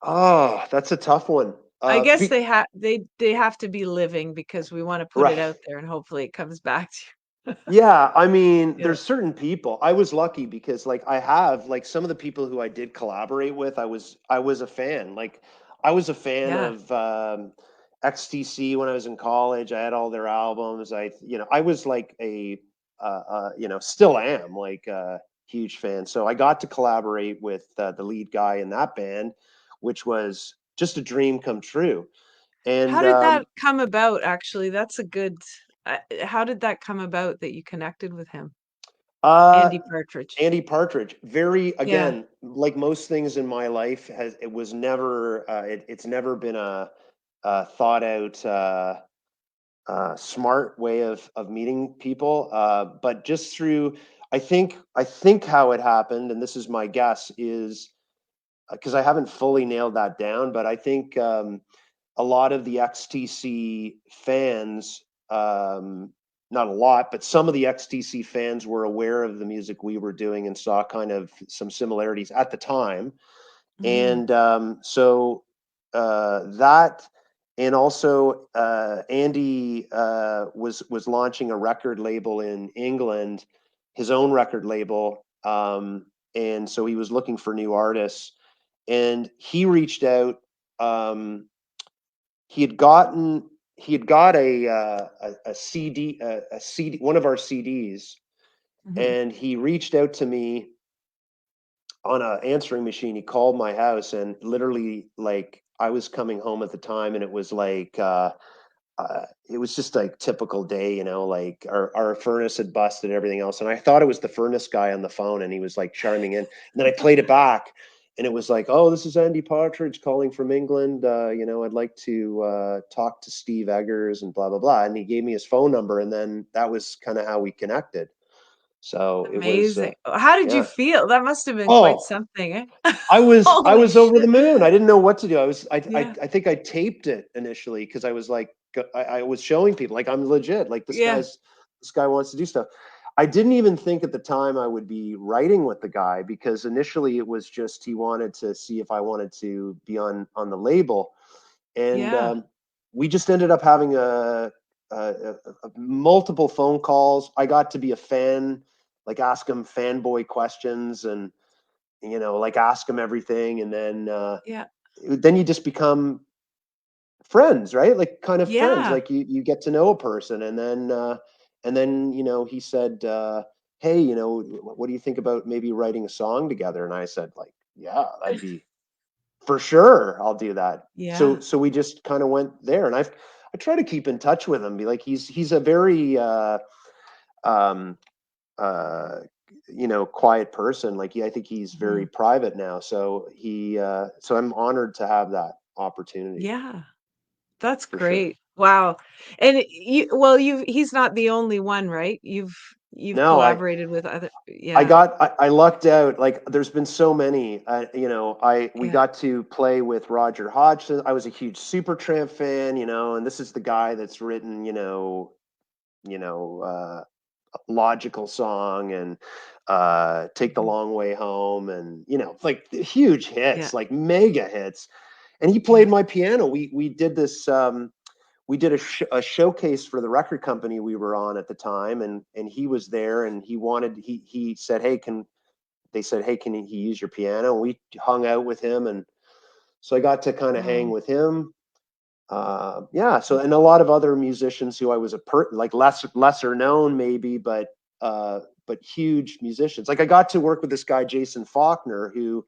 Oh, that's a tough one. I guess they have to be living because we want to put it Right. out there and hopefully it comes back to you. Yeah, I mean, Yeah. there's certain people. I was lucky because like I have like some of the people who I did collaborate with, I was a fan. Like I was a fan Yeah. of XTC when I was in college. I had all their albums. I was like still am like a huge fan. So I got to collaborate with the lead guy in that band, which was just a dream come true. How And did that come about, actually? That's a good how did that come about that you connected with him? uh Andy Partridge. Andy Partridge, very Yeah. again, like most things in my life, it's never been a thought out, smart way of meeting people. But just through, I think how it happened, and this is my guess, is because I haven't fully nailed that down, but I think a lot of the XTC fans, not a lot, but some of the XTC fans were aware of the music we were doing and saw kind of some similarities at the time. Mm. And that, and also Andy was launching a record label in England, his own record label, and so he was looking for new artists, and he reached out. Um, he had gotten he had got a CD, a CD, one of our CDs, Mhm. and he reached out to me on a answering machine. He called my house, and literally, like, I was coming home at the time, and it was like it was just like typical day, like our furnace had busted and everything else. And I thought it was the furnace guy on the phone, and he was like charming in. And then I played it back, and it was like, oh, this is Andy Partridge calling from England. I'd like to talk to Steve Eggers and blah, blah, blah. And he gave me his phone number. And then that was kind of how we connected. So it was, Amazing. How did you yeah. feel? That must have been quite Oh, something, eh? I was I Holy was over the shit. moon. I didn't know what to do. Yeah. I think I taped it initially because I was like I was showing people like I'm legit. Like Yeah. this guy wants to do stuff. I didn't even think at the time I would be writing with the guy because initially it was just he wanted to see if I wanted to be on the label, and Yeah. we just ended up having multiple phone calls. I got to be a fan, like ask him fanboy questions and like ask them everything, and Yeah. then you just become friends, right? Like kind of friends, Yeah. like you get to know a person, and then he said, hey, what do you think about maybe writing a song together? And I said, like, yeah, that'd be for sure, I'll do that. so Yeah. so we just kind of went there, and I try to keep in touch with him, be like he's a very um uh quiet person. Like I think he's very Mhm. private now, so I'm honored to have that opportunity. Yeah. That's for sure. great. Wow. And you well, he's not the only one, right? You've No, collaborated with other yeah, I lucked out. Like, there's been so many. We yeah, got to play with Roger Hodgson. I was a huge Supertramp fan, and this is the guy that's written, you know, Logical Song and Take the mhm, Long Way Home, and like huge yeah, hits, like mega hits. And he played yeah. my piano. We did this. We did a showcase for the record company we were on at the time, and he was there, and he said, hey, can they said, hey, can he use your piano? And we hung out with him, and so I got to kind of hang Oh, with him. Yeah. So, y and a lot of other musicians who I was like lesser known maybe, but huge musicians. Like, I got to work with this guy Jason Faulkner, who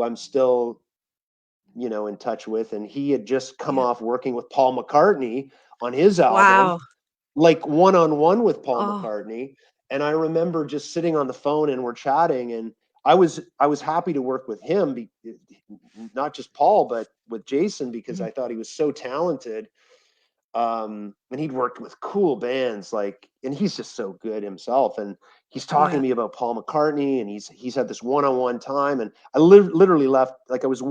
I'm still in touch with, and he had just come yeah. off working with Paul McCartney on his album, Wow. like one on one with Paul Oh, McCartney. And I remember just sitting on the phone and we're chatting, and I was happy to work with him, not just Paul, but with Jason, because mhm, I thought he was so talented. And he'd worked with cool bands, like, and he's just so good himself. And he's talking to yeah. me about Paul McCartney, and he's had this one-on-one time, and I literally left, like, I was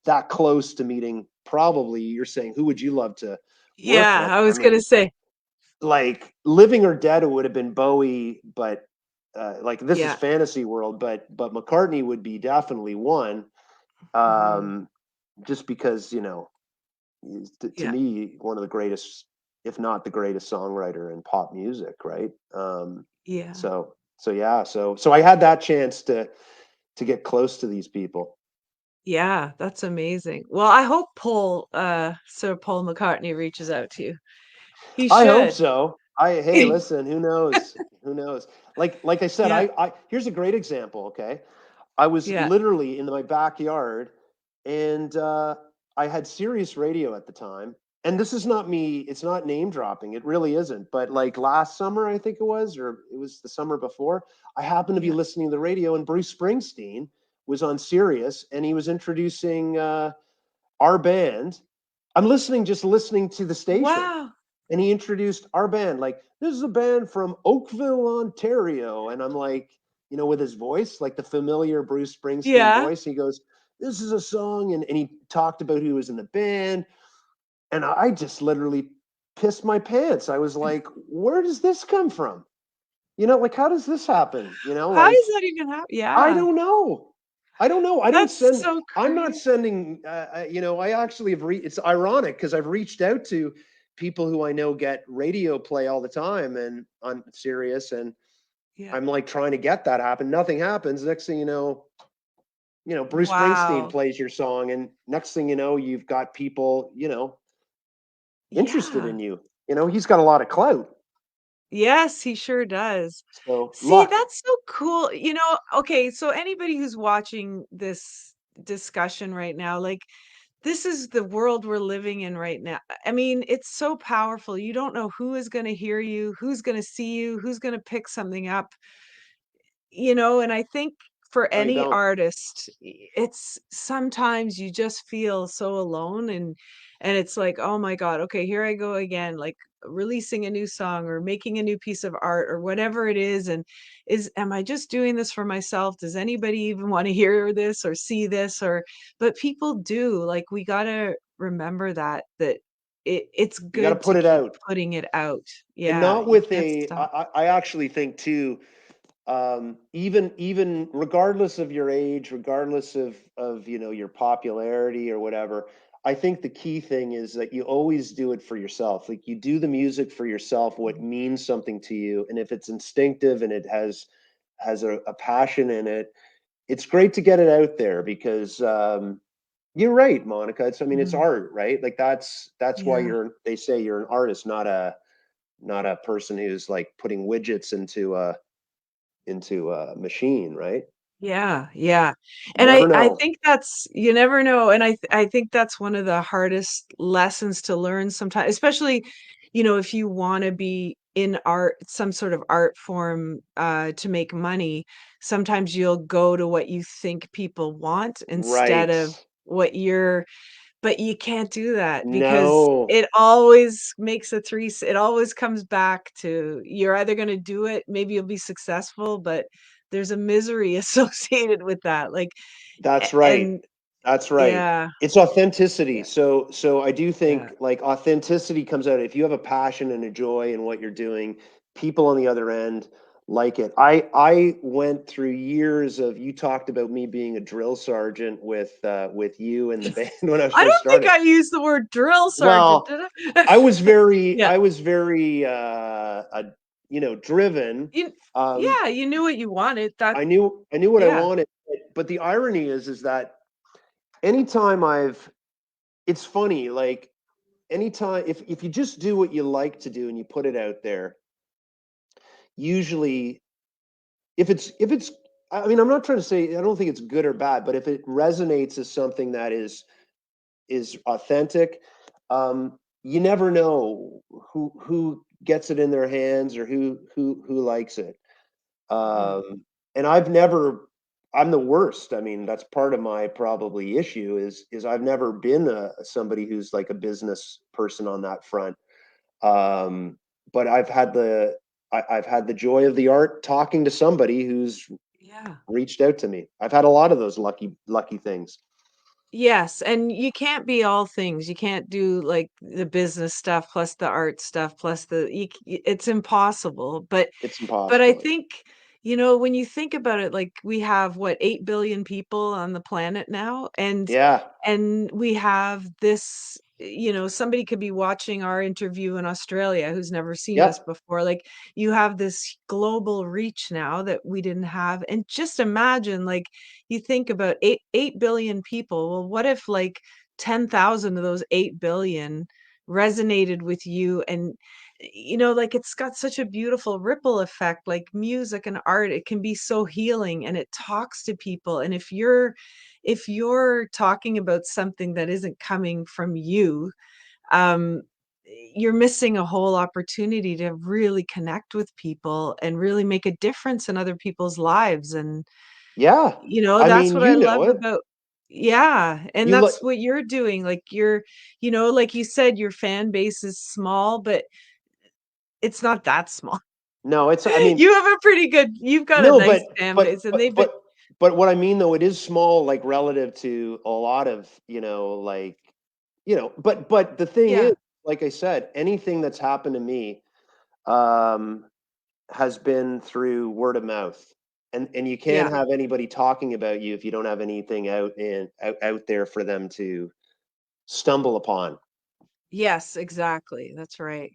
that close to meeting. Probably, you're saying, who would you love to work Yeah, with? I I was gonna mean, say, like, living or dead, it would have been Bowie, but like, this is yeah. fantasy world, but McCartney would be definitely one. Mhm, um just because, he's, to yeah, me, one of the greatest, if not the greatest, songwriter in pop music, right? yeah. So yeah, so I had that chance to get close to these people. Yeah, that's amazing. Well, I hope Sir Paul McCartney reaches out to you. He I hope should. so. Hey, listen, who knows? Who knows? Like I said, Yeah, I here's a great example. Okay, I was yeah. literally in my backyard, and I had Sirius Radio at the time. And this is not me, it's not name dropping. It really isn't. But like last summer, I think it was, or it was the summer before, I happened to be Yeah. listening to the radio, and Bruce Springsteen was on Sirius, and he was introducing our band. I'm just listening to the station, Wow. and he introduced our band, like, this is a band from Oakville, Ontario. And I'm like, with his voice, like the familiar Bruce Springsteen Yeah. voice, he goes, this is a song. And he talked about who was in the band. And I just literally pissed my pants. I was like, where does this come from? Like, how does this happen? How Like, does that even happen? I Yeah. don't know. I don't know. That's so I'm not crazy. sending, I actually it's ironic, because I've reached out to people who I know get radio play all the time and on Sirius, and Yeah. I'm like trying to get that happen. Nothing happens. Next thing Bruce Springsteen Wow. plays your song, and next thing you know, you've got people, interested Yeah. in you. He's got a lot of clout. Yes, he sure does. So, See, luck. that's so cool. Okay, so anybody who's watching this discussion right now, like this is the world we're living in right now. I mean, it's so powerful. You don't know who is going to hear you, who's going to see you, who's going to pick something up. And I think for No, you any don't. artist, it's sometimes you just feel so alone, and it's like, "Oh my God, okay, here I go again," like releasing a new song or making a new piece of art or whatever it is. And am I just doing this for myself? Does anybody even want to hear this or see this? But people do. Like, we got to remember that it's You got to good to put it keep out. putting it out. And Yeah, not you with can't a, stop. I actually think too, even regardless of your age, regardless of your popularity or whatever, I think the key thing is that you always do it for yourself. Like, you do the music for yourself, what Mhm. means something to you, and if it's instinctive and it has a passion in it, it's great to get it out there, because you're right, Monica. It's Mhm. art, right? Like, that's why Yeah. they say you're an artist, not a person who's like putting widgets into a machine, right? Yeah, yeah. You And never I know. think that's you never know, and I think that's one of the hardest lessons to learn sometimes, especially, if you wanna be in art, some sort of art form, to make money. Sometimes you'll go to what you think people want instead Right. of what you're But you can't do that because No, it always makes it always comes back to you're either gonna do it, maybe you'll be successful, but there's a misery associated with that, like, that's right. and That's right. yeah, It's authenticity. yeah, So I do yeah. think like authenticity comes out if you have a passion and a joy in what you're doing, people on the other end like it. I went through years of you talked about me being a drill sergeant with you and the band when I I first don't think started. I used the word drill sergeant, Well, did I? Yeah. I was very driven. You Um yeah, you knew what you wanted, that I knew what I yeah. wanted, but the irony is that anytime I've it's funny, like anytime if you just do what you like to do and you put it out there, usually if it's I mean, I'm not trying to say I don't think it's good or bad, but if it resonates as something that is authentic, you never know who gets it in their hands or who likes it. Mhm. And I've never I'm the worst. I mean, that's part of my probably issue is I've never been somebody who's like a business person on that front. Um, but I've had the joy of the art talking to somebody who's Yeah. reached out to me. I've had a lot of those lucky things. Yes, and you can't be all things. You can't do, like, the business stuff plus the art stuff plus the it's impossible, It's but I impossible. think, when you think about it, like, we have, what, 8 billion people on the planet now? Yeah. And we have this somebody could be watching our interview in Australia who's never seen us Yep. before. Like, you have this global reach now that we didn't have, and just imagine, like, you think about 8 billion people. Well, what if, like, 10,000 of those 8 billion resonated with you and like it's got such a beautiful ripple effect, like music and art. It can be so healing and it talks to people. And if you're talking about something that isn't coming from you, um, you're missing a whole opportunity to really connect with people and really make a difference in other people's lives. And Yeah. I that's mean, what I you love know it. about yeah, and You that's look what you're doing. Like like you said, your fan base is small, but it's not that small. no, it's I mean, You've got a no, nice fan base, and they've been but what I mean though, it is small, like relative to a lot of, but the thing is, yeah, like I said, anything that's happened to me, um, has been through word of mouth. And you can't yeah. have anybody talking about you if you don't have anything out there for them to stumble upon. Yes, exactly, that's right.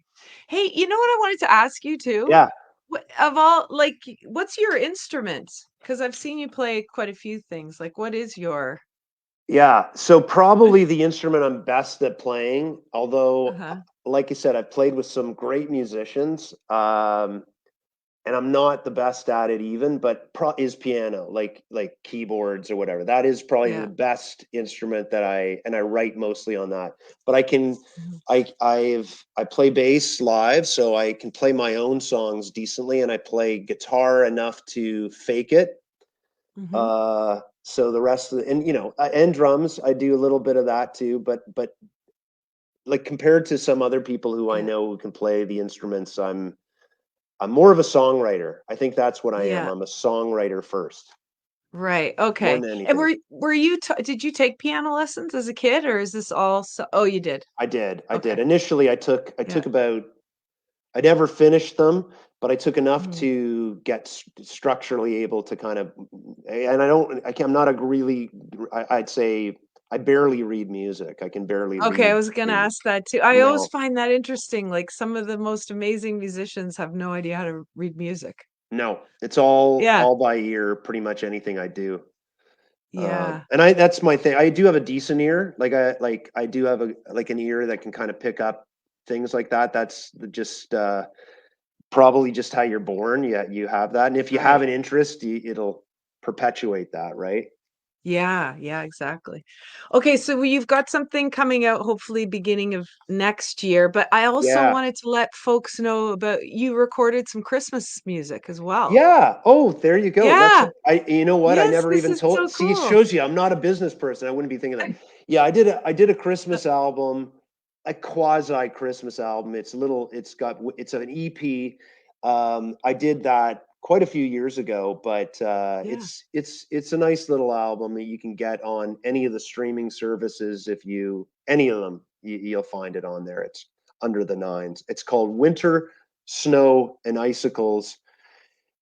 Hey, you know what I wanted to ask you too? Yeah. What of all like, what's your instrument? Because 'Cause I've seen you play quite a few things, like, what is your Yeah. So probably the instrument I'm best at playing, although Uh-huh, like I said, I've played with some great musicians. And I'm not the best at it even, but is piano, like keyboards or whatever. That is probably the yeah, best instrument that I write mostly on that. But I can mhm, I play bass live, so I can play my own songs decently, and I play guitar enough to fake it. mhm, So the rest of the and drums, I do a little bit of that too, but like compared to some other people who I yeah, know who can play the instruments, I'm more of a songwriter. I think that's what I am. yeah, I'm a songwriter first, right, more okay, than and anything. were you ta did you take piano lessons as a kid, or is this all oh, you did? I did. I did. Okay, Initially, I yeah, took about I never finished them, but I took enough mhm. to get structurally able to kind of. And I don't. I'm not a really. I'd say I barely read music. I can barely Okay, I read was gonna read ask that too. I always no find that interesting, like, some of the most amazing musicians have no idea how to read music. no. It's all Yeah, by ear. Pretty much anything I do. yeah, And I that's my thing. I do have a decent ear. I do have an ear that can kind of pick up things like that. That's just probably just how you're born. Yeah, you have that. And if you have right. an interest, it'll perpetuate that, right? Yeah, yeah, exactly. Okay, so you've got something coming out hopefully beginning of next year, but I also Yeah. wanted to let folks know about you recorded some Christmas music as well. Yeah. Oh, there you go. That's Yeah. you know what? I Yes, never this even is so told. See, it cool. shows you I'm not a business person. I wouldn't be thinking that. Yeah, I did a Christmas album, a quasi Christmas album. It's an EP. I did that quite a few years ago, but Yeah, it's a nice little album that you can get on any of the streaming services. If you any of them, you'll find it on there. It's under the nines. It's called Winter, Snow, and Icicles.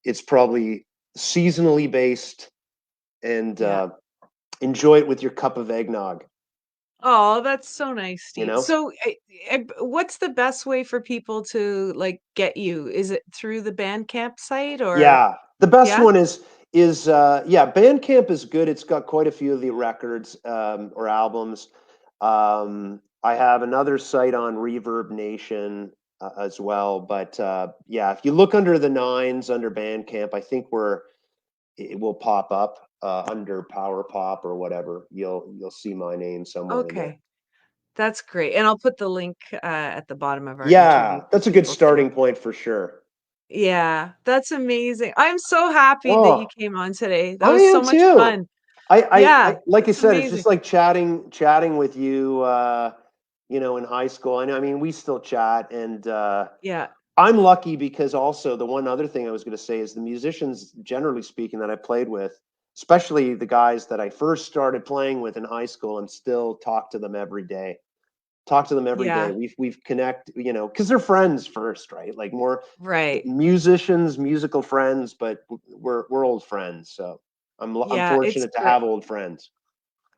It's probably seasonally based, and yeah. enjoy it with your cup of eggnog. Oh, that's so nice, You Steve. know? So, what's the best way for people to like get you? Is it through the Bandcamp site or Yeah, the best yeah? one is yeah. Bandcamp is good. It's got quite a few of the records or albums. I have another site on Reverb Nation as well, but yeah, if you look under the nines under Bandcamp, I think it will pop up under powerpop or whatever. You'll see my name somewhere in there. Okay. That's great. And I'll put the link at the bottom of our interview Yeah, for that's a good people to look. starting point for sure. Yeah, that's amazing. I'm so happy that you Oh, came on today. That I was am so much too. fun. I Yeah, like I it's said, it's amazing. just like chatting with you, in high school. And I mean, we still chat, and Yeah, I'm lucky because also the one other thing I was going to say is the musicians, generally speaking, that I played with, especially the guys that I first started playing with in high school, and still talk to them every day. Talk to them every day. yeah, We've connect, because they're friends first, right? Like more right. musicians, musical friends, but we're old friends. So I'm Yeah, it's fortunate to great. have old friends.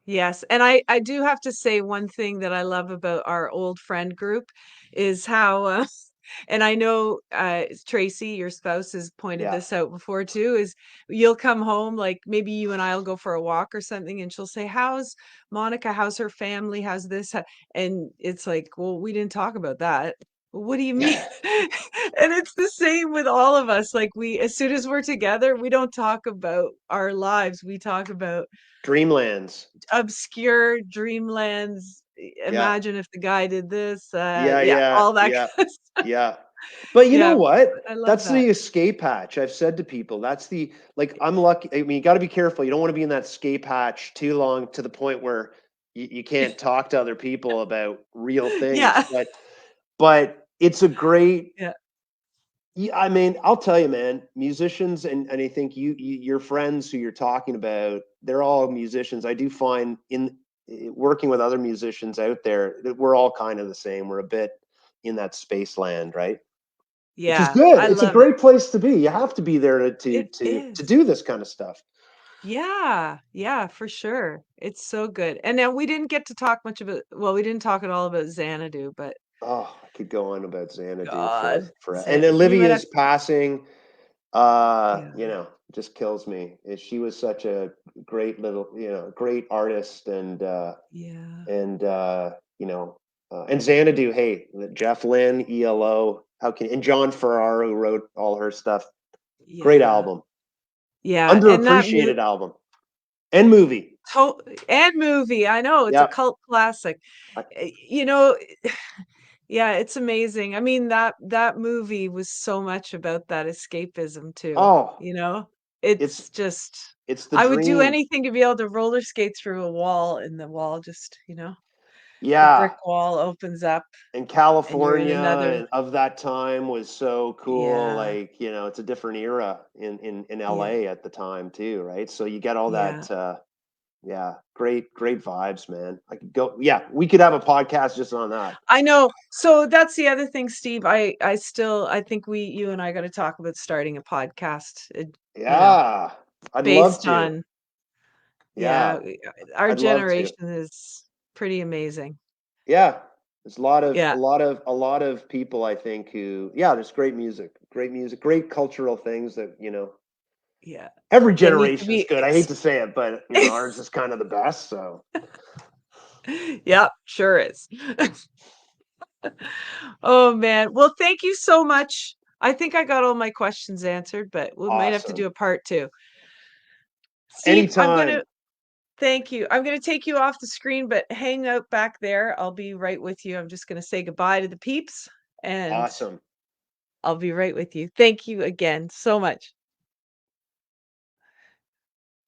Yes, and I do have to say one thing that I love about our old friend group is how and I know Tracy, your spouse, has pointed Yeah. this out before too, is you'll come home, like maybe you and I'll go for a walk or something, and she'll say, "How's Monica? How's her family? How's this?" And it's like, "Well, we didn't talk about that." "Well, what do you mean?" And it's the same with all of us. Like we, as soon as we're together, we don't talk about our lives. We talk about Dreamlands. obscure dreamlands. Yeah. Imagine if the guy did this. Yeah, Yeah, yeah, all that yeah, kind of stuff. yeah. But you know Yeah, what? but I love That's that. the escape hatch. I've said to people, that's the like I'm lucky. I mean, you got to be careful. You don't want to be in that escape hatch too long to the point where you can't talk to other people about real things. Yeah, But it's a great. yeah, Yeah, I mean, I'll tell you, man, musicians, and I think your friends who you're talking about, they're all musicians. I do find in working with other musicians out there that we're all kind of the same. We're a bit in that space land, right? Which is yeah. good. I It's a love it. great place to be. You have to be there It to is. do this kind of stuff. Yeah, yeah, for sure. It's so good. And now we didn't get to talk much about, well, we didn't talk at all about Xanadu, but Oh, I could go on about Xanadu God, and We might have Olivia's to, passing. yeah, Just kills me. She was such a great little, great artist, yeah, and and Xanadu. Hey, Jeff Lynne, ELO. And John Farrar, who wrote all her stuff. Great yeah, album, yeah. And that underappreciated album, and movie. to and movie. I know it's a Yep. cult classic. I, You know, yeah, it's amazing. I mean, that movie was so much about that escapism too, oh, you know? it's It's just it's the I would do dream. anything to be able to roller skate through a wall and the wall just, the brick Yeah, wall opens up and and you're in California another and of that time was so cool. yeah, Like, it's a different era in yeah, LA at the time too, right? So you get all yeah. that yeah, great vibes, man. I could go yeah, we could have a podcast just on that. I know. So that's the other thing, Steve. I think you and I gotta talk about starting a podcast, you know, Yeah. I'd love based to. on yeah, Yeah, our I'd love to. generation is pretty amazing. Yeah. There's Yeah, a lot of people I think who yeah, there's great music, great cultural things that, yeah, every that need to generation is be good. I hate ex to say it, but ours is kind of the best. So Yeah, sure is. Oh, man. Well, thank you so much. I think I got all my questions answered, but we might have to awesome. do a part 2. Steve, I'm Anytime. gonna Thank you. I'm going to take you off the screen, but hang out back there. I'll be right with you. I'm just going to say goodbye to the peeps, and Awesome. I'll be right with you. Thank you again so much.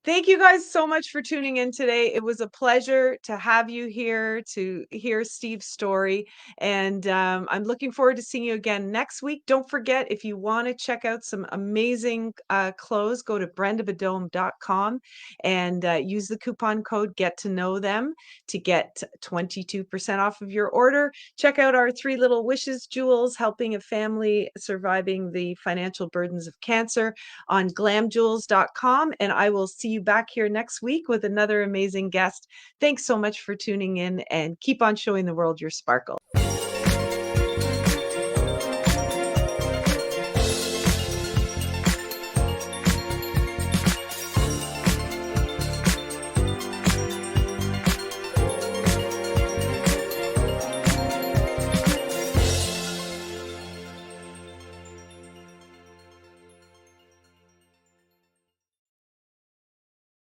Thank you guys so much for tuning in today. It was a pleasure to have you here to hear Steve's story. And I'm looking forward to seeing you again next week. Don't forget, if you want to check out some amazing clothes, go to brendabadome.com and use the coupon code Get to Know Them to get 22% off of your order. Check out our Three Little Wishes jewels, helping a family surviving the financial burdens of cancer on glamjewels.com. And I will see you back here next week with another amazing guest. Thanks so much for tuning in, and keep on showing the world your sparkle.